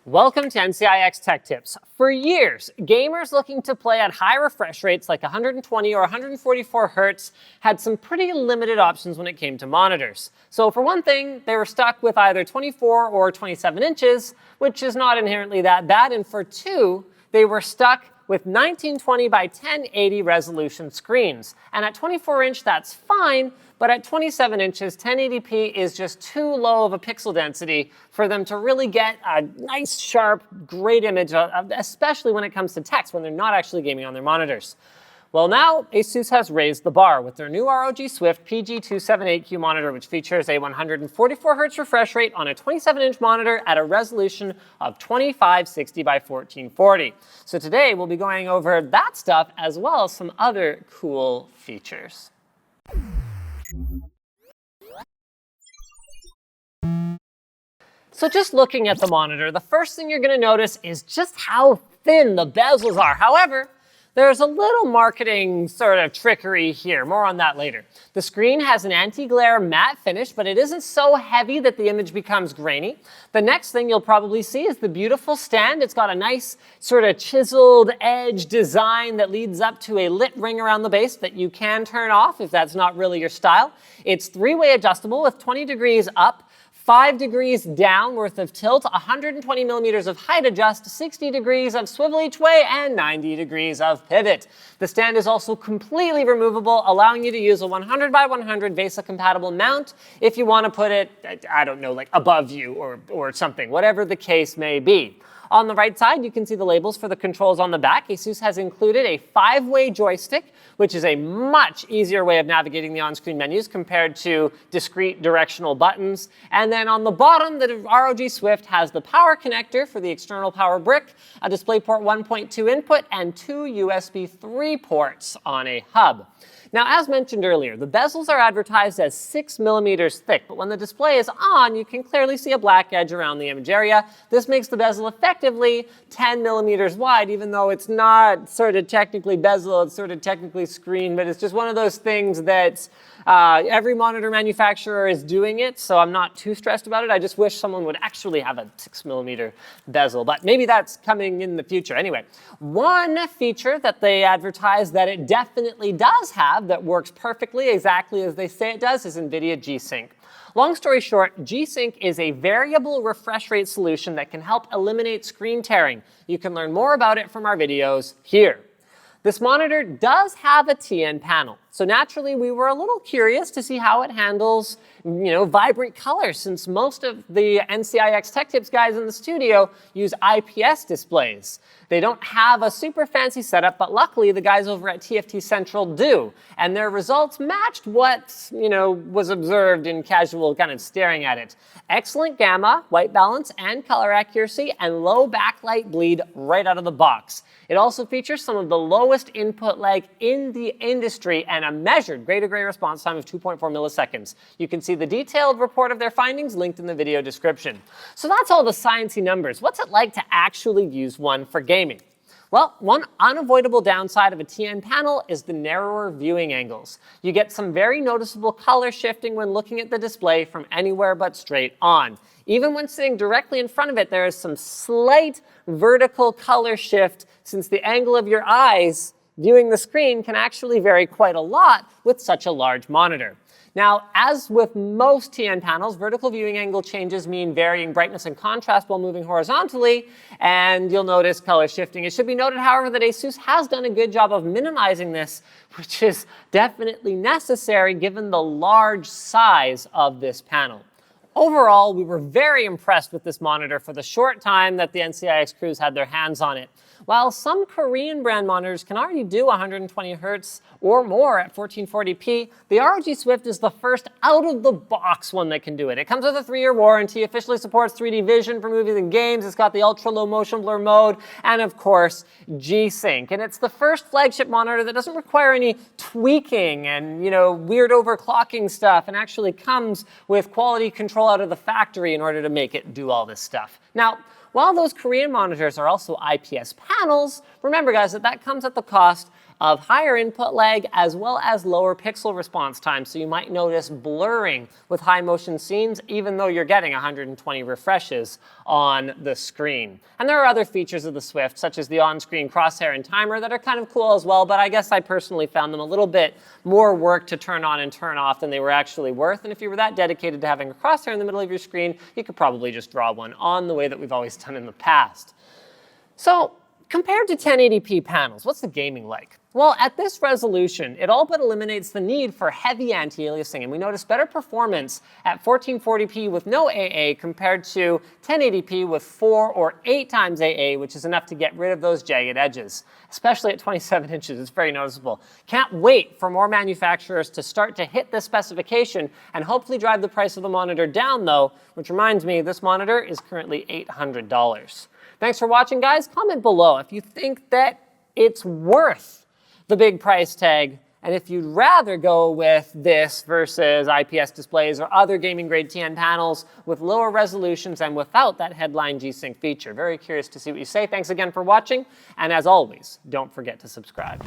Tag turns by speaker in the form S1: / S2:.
S1: Welcome to NCIX Tech Tips. For years, gamers looking to play at high refresh rates like 120 or 144 Hertz had some pretty limited options when it came to monitors. So for one thing, they were stuck with either 24 or 27 inches, which is not inherently that bad. And for two, they were stuck with 1920 by 1080 resolution screens. And at 24 inch, that's fine, but at 27 inches, 1080p is just too low of a pixel density for them to really get a nice, sharp, great image, especially when it comes to text, when they're not actually gaming on their monitors. Well, now ASUS has raised the bar with their new ROG Swift PG278Q monitor, which features a 144 Hz refresh rate on a 27-inch monitor at a resolution of 2560 by 1440. So today we'll be going over that stuff as well as some other cool features. So just looking at the monitor, the first thing you're going to notice is just how thin the bezels are. However, there's a little marketing sort of trickery here. More on that later. The screen has an anti-glare matte finish, but it isn't so heavy that the image becomes grainy. The next thing you'll probably see is the beautiful stand. It's got a nice sort of chiseled edge design that leads up to a lit ring around the base that you can turn off if that's not really your style. It's three-way adjustable with 20 degrees up, 5 degrees down worth of tilt, 120 millimeters of height adjust, 60 degrees of swivel each way, and 90 degrees of pivot. The stand is also completely removable, allowing you to use a 100 by 100 VESA compatible mount if you want to put it, I don't know, like above you or something, whatever the case may be. On the right side, you can see the labels for the controls on the back. ASUS has included a 5-way joystick, which is a much easier way of navigating the on-screen menus compared to discrete directional buttons. And then on the bottom, the ROG Swift has the power connector for the external power brick, a DisplayPort 1.2 input, and 2 USB 3 ports on a hub. Now, as mentioned earlier, the bezels are advertised as 6 millimeters thick, but when the display is on, you can clearly see a black edge around the image area. This makes the bezel effectively 10 millimeters wide, even though it's not sort of technically bezel, it's sort of technically screen, but it's just one of those things that every monitor manufacturer is doing it, so I'm not too stressed about it. I just wish someone would actually have a 6 millimeter bezel, but maybe that's coming in the future. Anyway, one feature that they advertise that it definitely does have that works perfectly exactly as they say it does is NVIDIA G-Sync. Long story short, G-Sync is a variable refresh rate solution that can help eliminate screen tearing. You can learn more about it from our videos here. This monitor does have a TN panel, so naturally we were a little curious to see how it handles, vibrant colors, since most of the NCIX Tech Tips guys in the studio use IPS displays. They don't have a super fancy setup, but luckily the guys over at TFT Central do, and their results matched what, was observed in casual kind of staring at it. Excellent gamma, white balance, and color accuracy, and low backlight bleed right out of the box. It also features some of the lowest input lag in the industry and a measured gray-to-gray response time of 2.4 milliseconds. You can see the detailed report of their findings linked in the video description. So that's all the sciencey numbers. What's it like to actually use one for gaming? Well, one unavoidable downside of a TN panel is the narrower viewing angles. You get some very noticeable color shifting when looking at the display from anywhere but straight on. Even when sitting directly in front of it, there is some slight vertical color shift since the angle of your eyes viewing the screen can actually vary quite a lot with such a large monitor. Now, as with most TN panels, vertical viewing angle changes mean varying brightness and contrast while moving horizontally, and you'll notice color shifting. It should be noted, however, that ASUS has done a good job of minimizing this, which is definitely necessary given the large size of this panel. Overall, we were very impressed with this monitor for the short time that the NCIX crews had their hands on it. While some Korean brand monitors can already do 120 Hz or more at 1440p, the ROG Swift is the first out-of-the-box one that can do it. It comes with a 3-year warranty, officially supports 3D vision for movies and games, it's got the ultra-low motion blur mode, and of course, G-Sync. And it's the first flagship monitor that doesn't require any tweaking and, weird overclocking stuff, and actually comes with quality control out of the factory in order to make it do all this stuff. Now, while those Korean monitors are also IPS panels, remember guys that comes at the cost of higher input lag as well as lower pixel response time. So you might notice blurring with high motion scenes, even though you're getting 120 refreshes on the screen. And there are other features of the Swift, such as the on-screen crosshair and timer, that are kind of cool as well, but I guess I personally found them a little bit more work to turn on and turn off than they were actually worth. And if you were that dedicated to having a crosshair in the middle of your screen, you could probably just draw one on the way that we've always done in the past. So compared to 1080p panels, what's the gaming like? Well, at this resolution, it all but eliminates the need for heavy anti-aliasing, and we notice better performance at 1440p with no AA compared to 1080p with 4 or 8 times AA, which is enough to get rid of those jagged edges. Especially at 27 inches, it's very noticeable. Can't wait for more manufacturers to start to hit this specification and hopefully drive the price of the monitor down though, which reminds me, this monitor is currently $800. Thanks for watching, guys. Comment below if you think that it's worth the big price tag, and if you'd rather go with this versus IPS displays or other gaming grade TN panels with lower resolutions and without that headline G-Sync feature. Very curious to see what you say. Thanks again for watching, and as always, don't forget to subscribe.